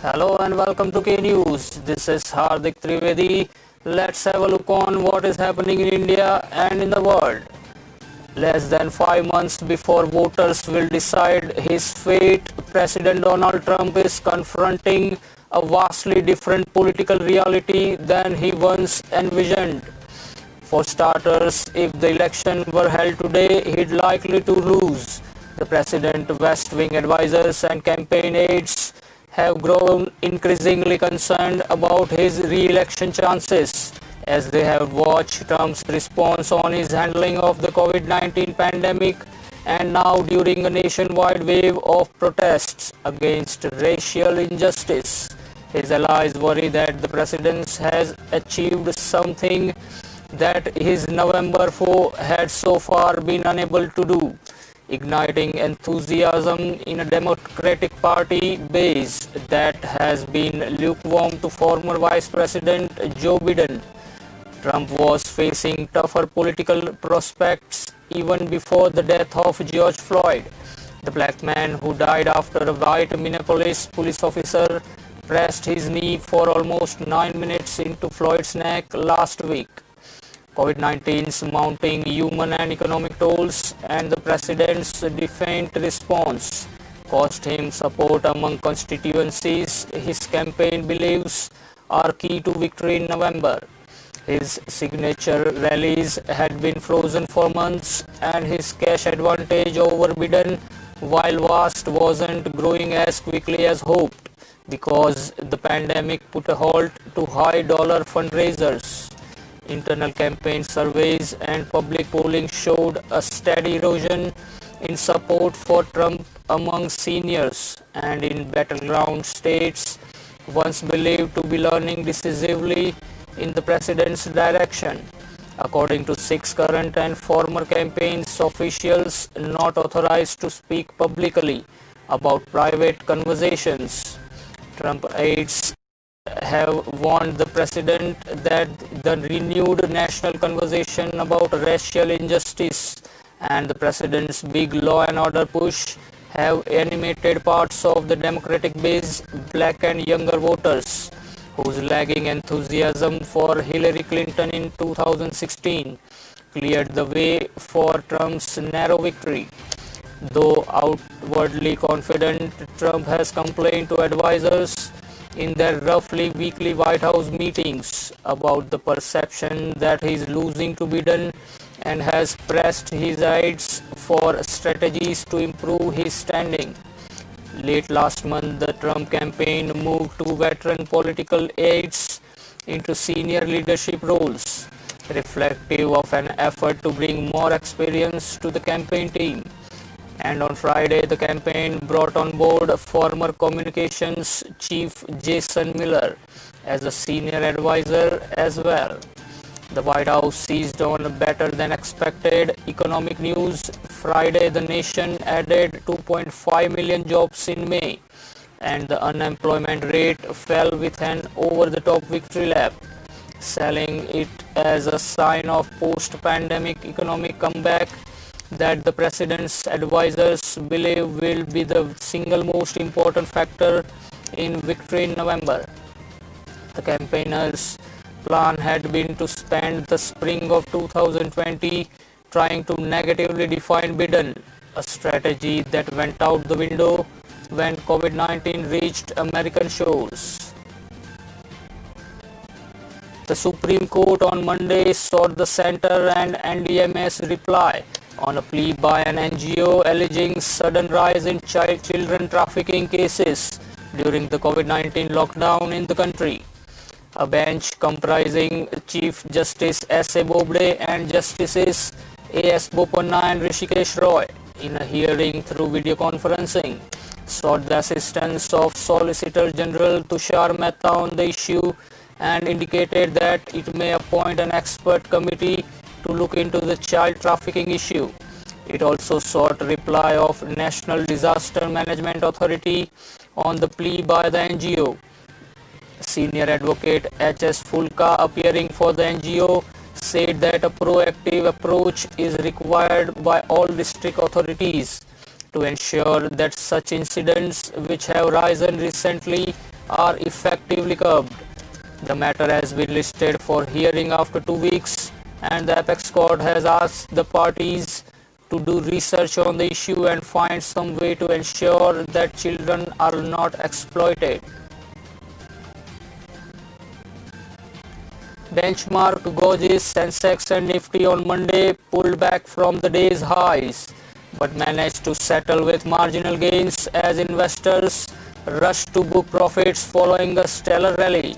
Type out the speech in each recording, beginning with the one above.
Hello and welcome to K News. This is Hardik Trivedi. Let's have a look on what is happening in India and in the world. Less than 5 months before voters will decide his fate, President Donald Trump is confronting a vastly different political reality than he once envisioned. For starters, if the election were held today, he'd likely to lose. The President's West Wing advisors and campaign aides have grown increasingly concerned about his re-election chances as they have watched Trump's response on his handling of the COVID-19 pandemic and now during a nationwide wave of protests against racial injustice. His allies worry that the president has achieved something that his November foe had so far been unable to do, igniting enthusiasm in a Democratic Party base that has been lukewarm to former Vice President Joe Biden. Trump was facing tougher political prospects even before the death of George Floyd, the black man who died after a white Minneapolis police officer pressed his knee for almost 9 minutes into Floyd's neck last week. COVID-19's mounting human and economic tolls and the president's defiant response cost him support among constituencies his campaign believes are key to victory in November. His signature rallies had been frozen for months and his cash advantage over Biden, while vast, wasn't growing as quickly as hoped because the pandemic put a halt to high-dollar fundraisers. Internal campaign surveys and public polling showed a steady erosion in support for Trump among seniors and in battleground states once believed to be leaning decisively in the president's direction. According to 6 current and former campaigns officials not authorized to speak publicly about private conversations, Trump aides have warned the president that the renewed national conversation about racial injustice and the president's big law and order push have animated parts of the Democratic base, black and younger voters, whose lagging enthusiasm for Hillary Clinton in 2016 cleared the way for Trump's narrow victory. Though outwardly confident, Trump has complained to advisors in their roughly weekly White House meetings about the perception that he is losing to Biden and has pressed his aides for strategies to improve his standing. Late last month, the Trump campaign moved two veteran political aides into senior leadership roles, reflective of an effort to bring more experience to the campaign team. And on Friday, the campaign brought on board former communications chief Jason Miller as a senior advisor as well. The White House seized on better than expected economic news. Friday, the nation added 2.5 million jobs in May, and the unemployment rate fell with an over-the-top victory lap, selling it as a sign of post-pandemic economic comeback that the president's advisors believe will be the single most important factor in victory in November. The campaigners' plan had been to spend the spring of 2020 trying to negatively define Biden, a strategy that went out the window when COVID-19 reached American shores. The Supreme Court on Monday sought the Center and NDMA's reply on a plea by an NGO alleging sudden rise in children trafficking cases during the COVID-19 lockdown in the country. A bench comprising Chief Justice S.A. Bobde and Justices A.S. Bopanna and Rishikesh Roy, in a hearing through video conferencing, sought the assistance of Solicitor General Tushar Mehta on the issue and indicated that it may appoint an expert committee to look into the child trafficking issue. It also sought a reply of National Disaster Management Authority on the plea by the NGO. Senior advocate H.S. Fulka, appearing for the NGO, said that a proactive approach is required by all district authorities to ensure that such incidents which have risen recently are effectively curbed. The matter has been listed for hearing after 2 weeks, and the apex court has asked the parties to do research on the issue and find some way to ensure that children are not exploited. Benchmark gauges Sensex and Nifty on Monday pulled back from the day's highs, but managed to settle with marginal gains as investors rushed to book profits following a stellar rally.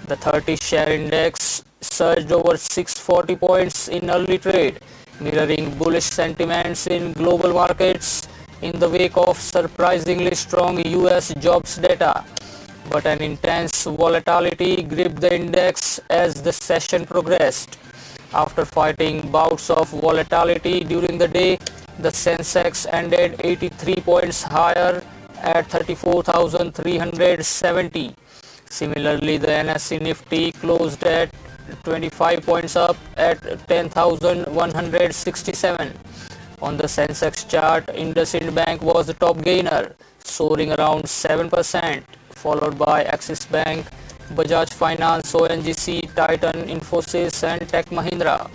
The 30-share index surged over 640 points in early trade, mirroring bullish sentiments in global markets in the wake of surprisingly strong US jobs data. But an intense volatility gripped the index as the session progressed. After fighting bouts of volatility during the day, the Sensex ended 83 points higher at 34,370. Similarly, the NSE Nifty closed at 25 points up at 10,167. On the Sensex chart, IndusInd Bank was the top gainer, soaring around 7%, followed by Axis Bank, Bajaj Finance, ONGC, Titan, Infosys and Tech Mahindra.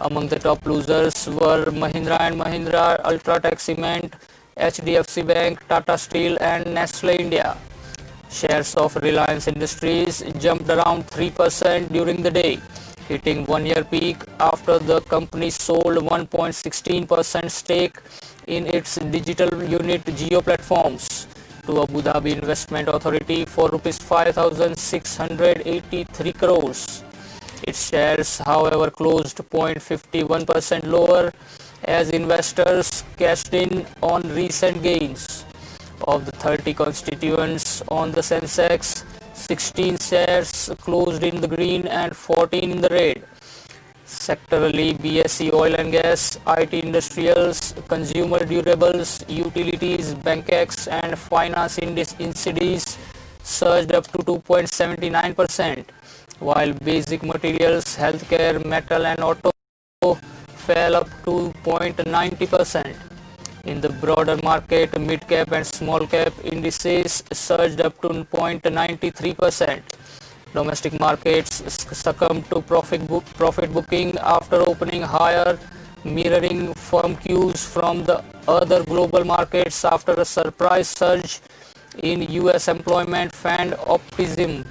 Among the top losers were Mahindra and Mahindra, Ultratech Cement, HDFC Bank, Tata Steel and Nestle India. Shares of Reliance Industries jumped around 3% during the day, hitting one-year peak after the company sold 1.16% stake in its digital unit Jio Platforms to Abu Dhabi Investment Authority for Rs 5,683 crores. Its shares, however, closed 0.51% lower as investors cashed in on recent gains. Of the 30 constituents on the Sensex, 16 shares closed in the green and 14 in the red. Sectorally, BSE Oil and Gas, IT Industrials, Consumer Durables, Utilities, BankX and Finance Indices surged up to 2.79%, while Basic Materials, Healthcare, Metal and Auto fell up to 0.90%. In the broader market, mid-cap and small-cap indices surged up to 0.93%. Domestic markets succumbed to profit booking after opening higher, mirroring firm cues from the other global markets after a surprise surge in US employment fanned optimism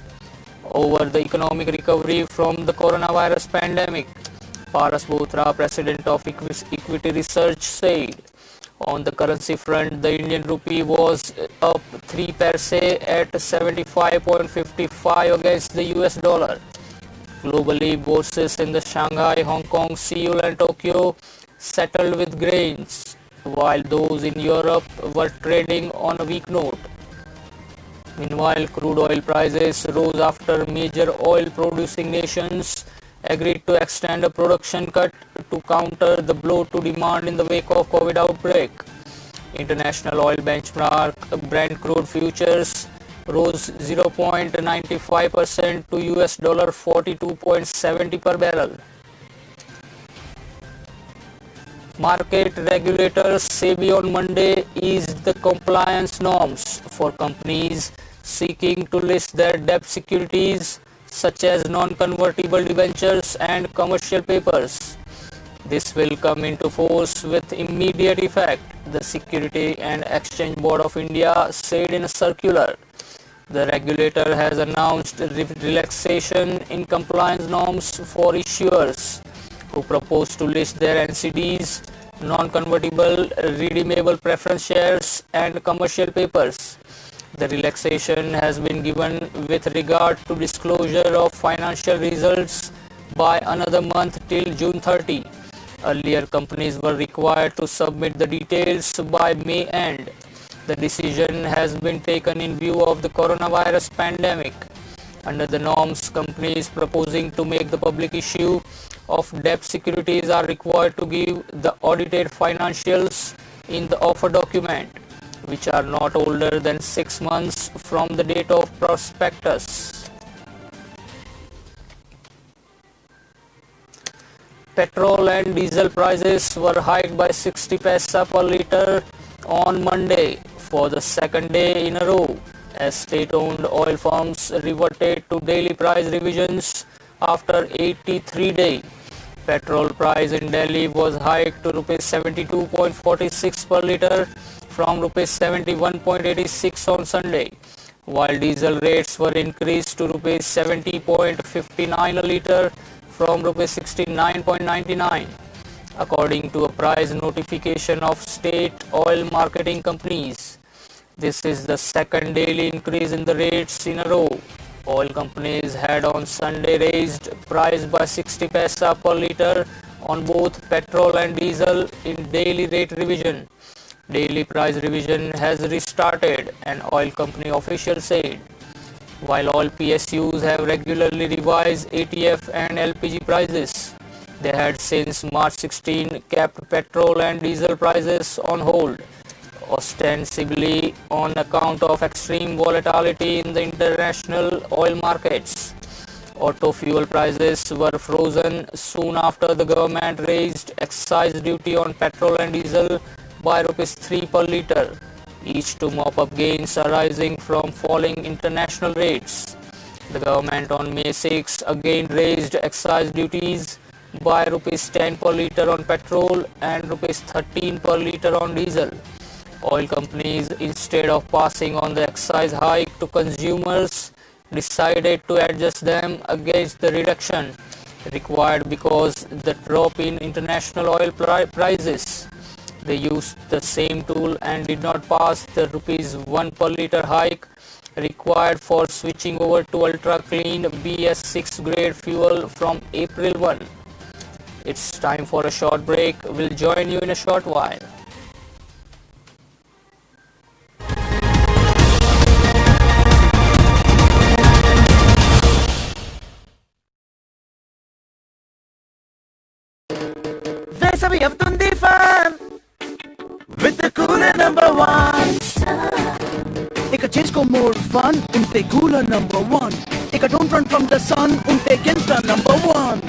over the economic recovery from the coronavirus pandemic. Paras Bothra, president of Equity Research, said. On the currency front, the Indian rupee was up 3 paise at 75.55 against the US dollar. Globally, bourses in the Shanghai, Hong Kong, Seoul and Tokyo settled with gains, while those in Europe were trading on a weak note. Meanwhile, crude oil prices rose after major oil-producing nations agreed to extend a production cut to counter the blow to demand in the wake of COVID outbreak. International oil benchmark Brent crude futures rose 0.95% to US dollar 42.70 per barrel. Market regulators SEBI on Monday eased the compliance norms for companies seeking to list their debt securities such as non-convertible debentures and commercial papers. This will come into force with immediate effect, the Security and Exchange Board of India said in a circular. The regulator has announced relaxation in compliance norms for issuers who propose to list their NCDs, non-convertible redeemable preference shares and commercial papers. The relaxation has been given with regard to disclosure of financial results by another month till June 30. Earlier, companies were required to submit the details by May end. The decision has been taken in view of the coronavirus pandemic. Under the norms, companies proposing to make the public issue of debt securities are required to give the audited financials in the offer document, which are not older than 6 months from the date of prospectus. Petrol and diesel prices were hiked by 60 paisa per litre on Monday for the second day in a row as state-owned oil firms reverted to daily price revisions after 83 days. Petrol price in Delhi was hiked to rupees 72.46 per litre from rupees 71.86 on Sunday, while diesel rates were increased to rupees 70.59 a litre from rupees 69.99, according to a price notification of state oil marketing companies. This is the second daily increase in the rates in a row. Oil companies had on Sunday raised price by 60 paisa per litre on both petrol and diesel in daily rate revision. Daily price revision has restarted, an oil company official said. While oil PSUs have regularly revised ATF and LPG prices, they had since March 16 kept petrol and diesel prices on hold, ostensibly on account of extreme volatility in the international oil markets. Auto fuel prices were frozen soon after the government raised excise duty on petrol and diesel by rupees 3 per litre, each to mop up gains arising from falling international rates. The government on May 6 again raised excise duties by rupees 10 per litre on petrol and rupees 13 per litre on diesel. Oil companies, instead of passing on the excise hike to consumers, decided to adjust them against the reduction required because the drop in international oil prices. They used the same tool and did not pass the rupees 1 per litre hike required for switching over to ultra clean BS6 grade fuel from April 1. It's time for a short break. We'll join you in a short while. Versavi Abdundi fan with the cooler number one. Eka Chesco more fun, unte cooler number one. Eka don't run from the sun, unte Genstra number one.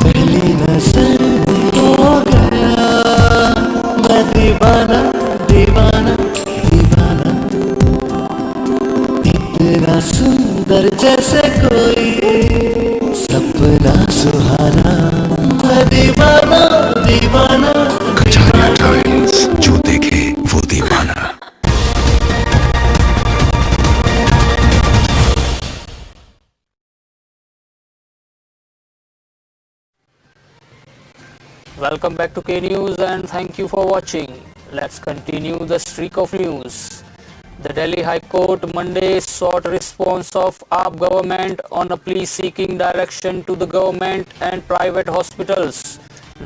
पहली नजर हो गया मैं दीवाना दीवाना दीवाना इतना सुंदर जैसे कोई सपना सुहाना मैं दीवाना दीवाना कचारिया टाइम्स, जो देखे वो दीवाना। Welcome back to K News and thank you for watching. Let's continue the streak of news. The Delhi High Court Monday sought response of AAP government on a plea seeking direction to the government and private hospitals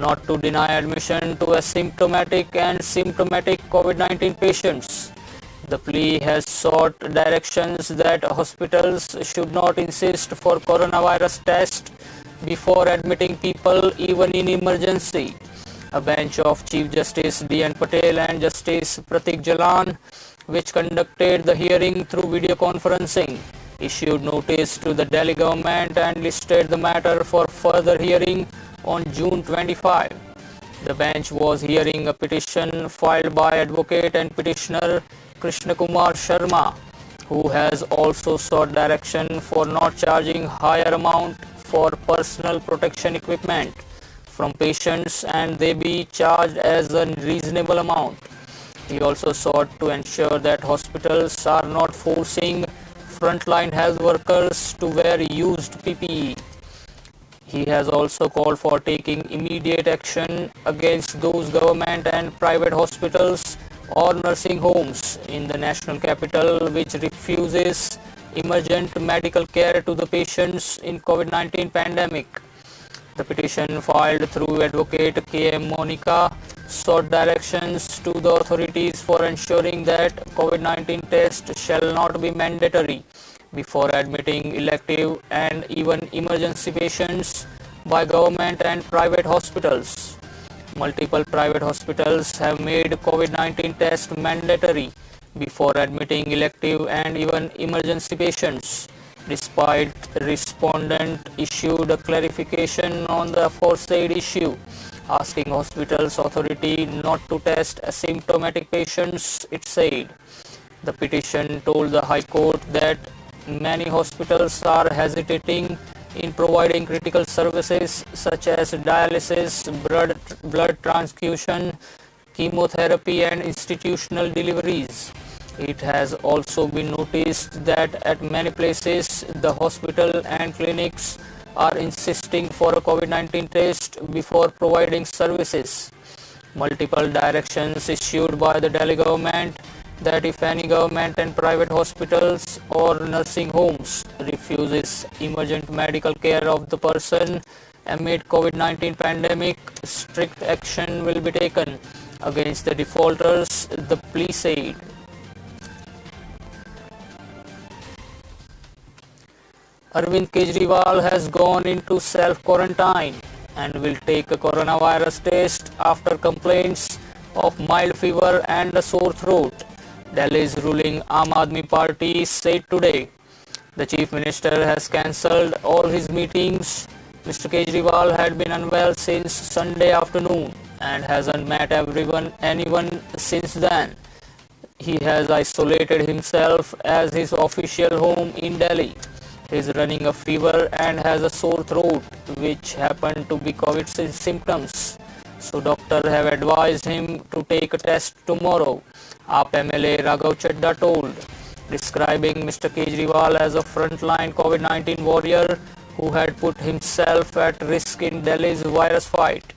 not to deny admission to asymptomatic and symptomatic COVID-19 patients. The plea has sought directions that hospitals should not insist for coronavirus test before admitting people even in emergency. A bench of Chief Justice D.N. Patel and Justice Pratik Jalan, which conducted the hearing through video conferencing, issued notice to the Delhi government and listed the matter for further hearing on June 25. The bench was hearing a petition filed by advocate and petitioner Krishna Kumar Sharma, who has also sought direction for not charging higher amount for personal protection equipment from patients and they be charged as a reasonable amount. He also sought to ensure that hospitals are not forcing frontline health workers to wear used PPE. He has also called for taking immediate action against those government and private hospitals or nursing homes in the national capital which refuses emergent medical care to the patients in COVID-19 pandemic. The petition filed through advocate K.M. Monica sought directions to the authorities for ensuring that COVID-19 test shall not be mandatory before admitting elective and even emergency patients by government and private hospitals. Multiple private hospitals have made COVID-19 test mandatory before admitting elective and even emergency patients, Despite respondent issued a clarification on the aforesaid issue, asking hospitals authority not to test asymptomatic patients, it said. The petition told the High Court that many hospitals are hesitating in providing critical services such as dialysis, blood transfusion, chemotherapy and institutional deliveries. It has also been noticed that at many places the hospital and clinics are insisting for a COVID-19 test before providing services. Multiple directions issued by the Delhi government that if any government and private hospitals or nursing homes refuses emergent medical care of the person amid COVID-19 pandemic, strict action will be taken against the defaulters, the plea said. Arvind Kejriwal has gone into self-quarantine and will take a coronavirus test after complaints of mild fever and a sore throat, Delhi's ruling Aam Aadmi Party said today. The Chief Minister has cancelled all his meetings. Mr. Kejriwal had been unwell since Sunday afternoon and hasn't met anyone since then. He has isolated himself at his official home in Delhi. He is running a fever and has a sore throat, which happen to be COVID symptoms. So doctors have advised him to take a test tomorrow, AAP MLA Raghav Chadda told, describing Mr. Kejriwal as a frontline COVID-19 warrior who had put himself at risk in Delhi's virus fight.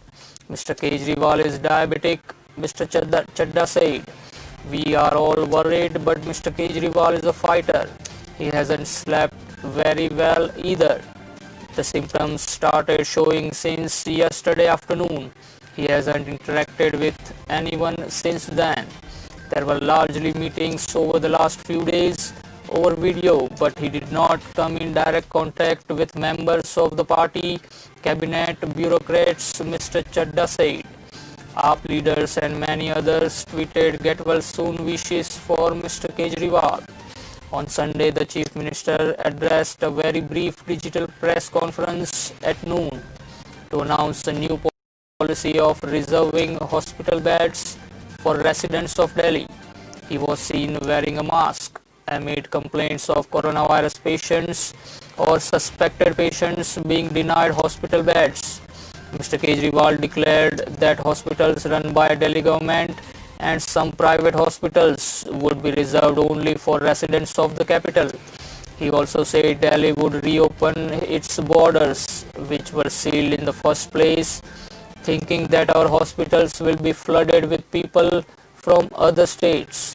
Mr. Kejriwal is diabetic, Mr. Chadda said. We are all worried, but Mr. Kejriwal is a fighter. He hasn't slept very well either. The symptoms started showing since yesterday afternoon. He hasn't interacted with anyone since then. There were largely meetings over the last few days over video, but he did not come in direct contact with members of the party, cabinet, bureaucrats, Mr. Chadda said. AAP leaders and many others tweeted get well soon wishes for Mr. Kejriwal. On Sunday, the Chief Minister addressed a very brief digital press conference at noon to announce a new policy of reserving hospital beds for residents of Delhi. He was seen wearing a mask amid complaints of coronavirus patients or suspected patients being denied hospital beds. Mr. Kejriwal declared that hospitals run by Delhi government and some private hospitals would be reserved only for residents of the capital. He also said Delhi would reopen its borders, which were sealed in the first place, thinking that our hospitals will be flooded with people from other states.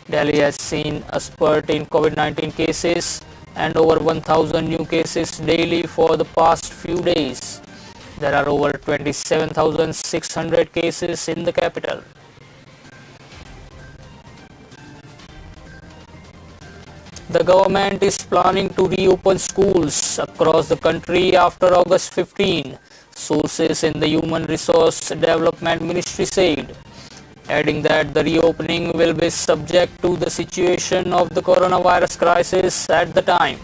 Delhi has seen a spurt in COVID-19 cases and over 1,000 new cases daily for the past few days. There are over 27,600 cases in the capital. The government is planning to reopen schools across the country after August 15, sources in the Human Resource Development Ministry said, adding that the reopening will be subject to the situation of the coronavirus crisis at the time.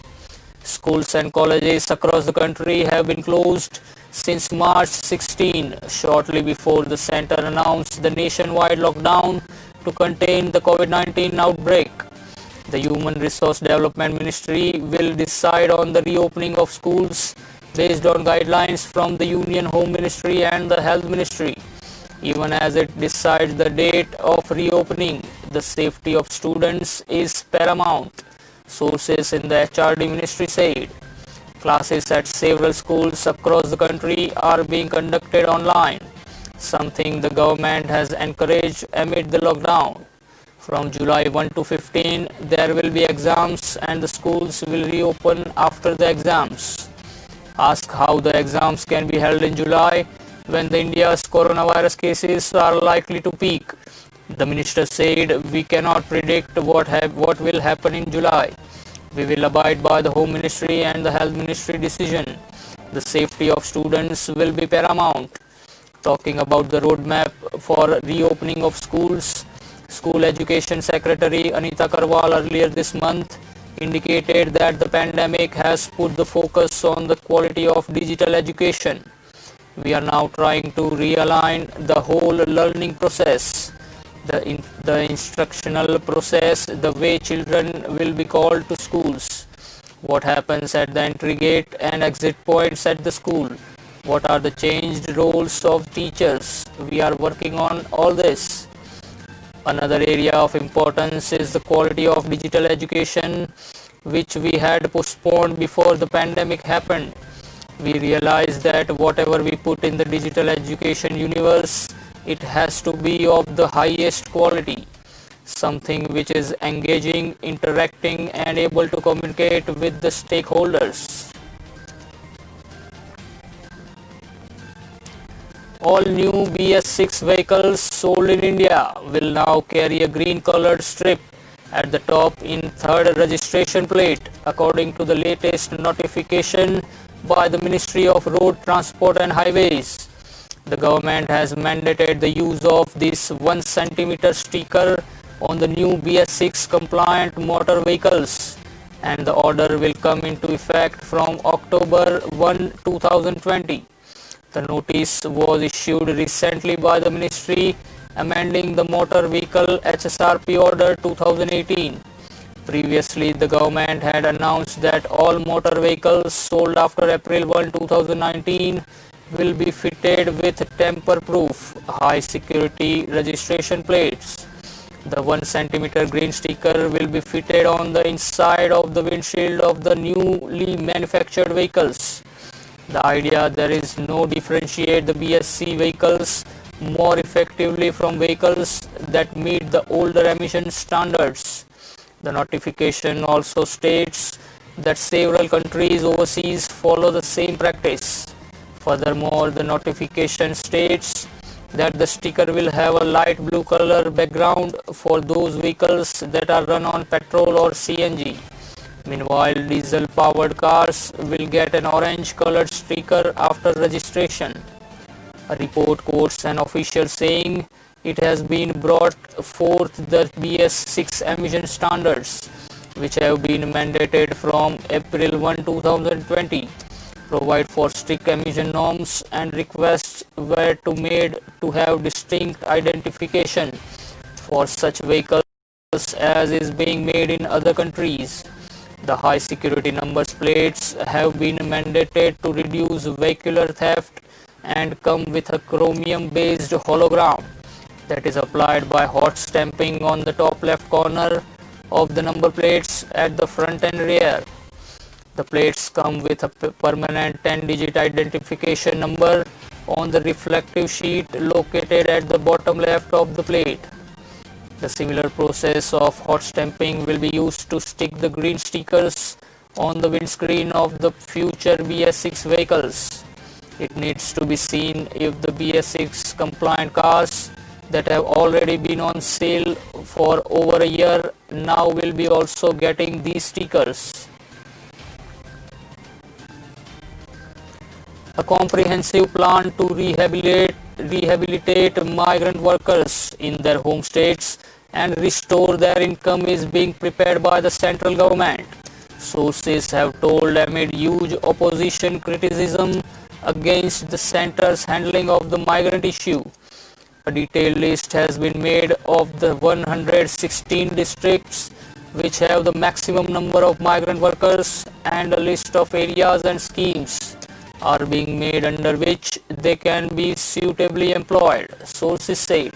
Schools and colleges across the country have been closed since March 16, shortly before the center announced the nationwide lockdown to contain the COVID-19 outbreak. The Human Resource Development Ministry will decide on the reopening of schools based on guidelines from the Union Home Ministry and the Health Ministry. Even as it decides the date of reopening, the safety of students is paramount, sources in the HRD Ministry said. Classes at several schools across the country are being conducted online, something the government has encouraged amid the lockdown. From July 1 to 15, there will be exams and the schools will reopen after the exams. Asked how the exams can be held in July when India's coronavirus cases are likely to peak, the minister said, we cannot predict what will happen in July. We will abide by the Home Ministry and the Health Ministry decision. The safety of students will be paramount. Talking about the roadmap for reopening of schools, School Education Secretary Anita Karwal earlier this month indicated that the pandemic has put the focus on the quality of digital education. We are now trying to realign the whole learning process, the instructional process, the way children will be called to schools, what happens at the entry gate and exit points at the school, what are the changed roles of teachers. We are working on all this. Another area of importance is the quality of digital education, which we had postponed before the pandemic happened. We realized that whatever we put in the digital education universe, it has to be of the highest quality, something which is engaging, interacting, and able to communicate with the stakeholders. All new BS6 vehicles sold in India will now carry a green colored strip at the top in third registration plate, according to the latest notification by the Ministry of Road Transport and Highways. The government has mandated the use of this 1 centimeter sticker on the new BS6 compliant motor vehicles, and the order will come into effect from October 1, 2020. The notice was issued recently by the ministry amending the Motor Vehicle HSRP Order 2018. Previously, the government had announced that all motor vehicles sold after April 1, 2019 will be fitted with tamper-proof, high-security registration plates. The 1 centimeter green sticker will be fitted on the inside of the windshield of the newly manufactured vehicles. The idea there is no differentiate the BSC vehicles more effectively from vehicles that meet the older emission standards. The notification also states that several countries overseas follow the same practice. Furthermore, the notification states that the sticker will have a light blue color background for those vehicles that are run on petrol or CNG. Meanwhile, diesel-powered cars will get an orange-colored sticker after registration. A report quotes an official saying it has been brought forth the BS6 emission standards, which have been mandated from April 1, 2020, provide for strict emission norms and requests were to made to have distinct identification for such vehicles as is being made in other countries. The high security numbers plates have been mandated to reduce vehicular theft and come with a chromium based hologram that is applied by hot stamping on the top left corner of the number plates at the front and rear. The plates come with a permanent 10-digit identification number on the reflective sheet located at the bottom left of the plate. The similar process of hot stamping will be used to stick the green stickers on the windscreen of the future BS6 vehicles. It needs to be seen if the BS6 compliant cars that have already been on sale for over a year now will be also getting these stickers. A comprehensive plan to rehabilitate migrant workers in their home states and restore their income is being prepared by the central government, sources have told amid huge opposition criticism against the center's handling of the migrant issue. A detailed list has been made of the 116 districts which have the maximum number of migrant workers, and a list of areas and schemes are being made under which they can be suitably employed, sources said.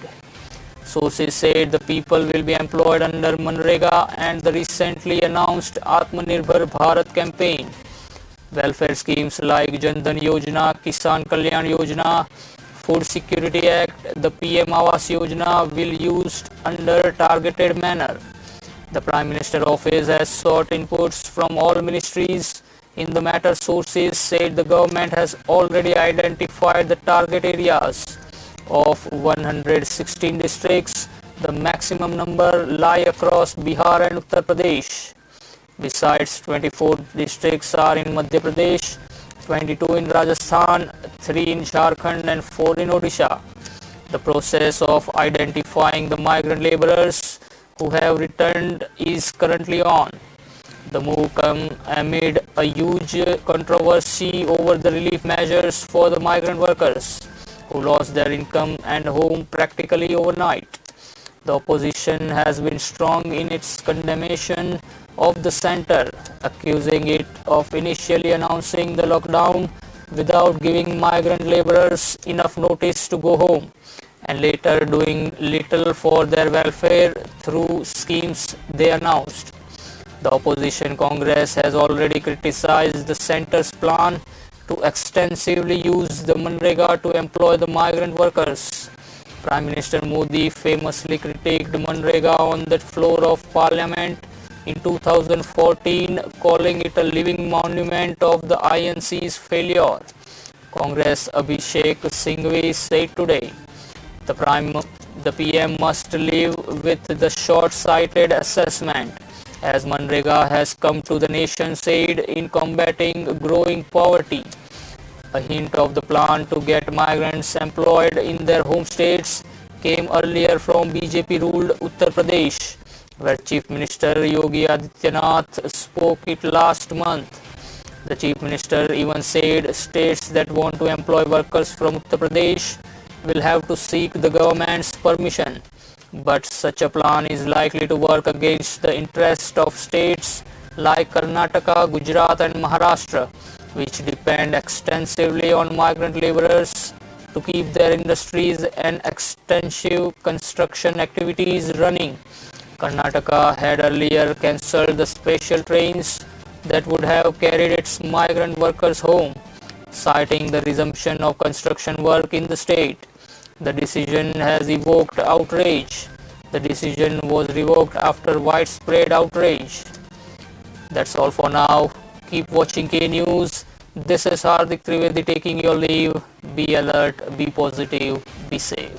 Sources said the people will be employed under Manrega and the recently announced Atmanirbhar Bharat campaign. Welfare schemes like Jan Dhan Yojana, Kisan Kalyan Yojana, Food Security Act, the PM Awas Yojana will used under targeted manner. The Prime Minister Office has sought inputs from all ministries in the matter. Sources said the government has already identified the target areas of 116 districts. The maximum number lie across Bihar and Uttar Pradesh. Besides, 24 districts are in Madhya Pradesh, 22 in Rajasthan, 3 in Jharkhand and 4 in Odisha. The process of identifying the migrant laborers who have returned is currently on. The move comes amid a huge controversy over the relief measures for the migrant workers who lost their income and home practically overnight. The opposition has been strong in its condemnation of the centre, accusing it of initially announcing the lockdown without giving migrant labourers enough notice to go home, and later doing little for their welfare through schemes they announced. The opposition Congress has already criticized the centre's plan to extensively use the Manrega to employ the migrant workers. Prime Minister Modi famously critiqued Manrega on the floor of Parliament in 2014, calling it a living monument of the INC's failure. Congress Abhishek Singhvi said today, the PM must live with the short-sighted assessment, as Manrega has come to the nation's aid in combating growing poverty. A hint of the plan to get migrants employed in their home states came earlier from BJP-ruled Uttar Pradesh, where Chief Minister Yogi Adityanath spoke it last month. The Chief Minister even said states that want to employ workers from Uttar Pradesh will have to seek the government's permission. But such a plan is likely to work against the interest of states like Karnataka, Gujarat and Maharashtra, which depend extensively on migrant laborers to keep their industries and extensive construction activities running. Karnataka had earlier cancelled the special trains that would have carried its migrant workers home, citing the resumption of construction work in the state. The decision has evoked outrage. The decision was revoked after widespread outrage. That's all for now. Keep watching K News. This is Hardik Trivedi taking your leave. Be alert, be positive, be safe.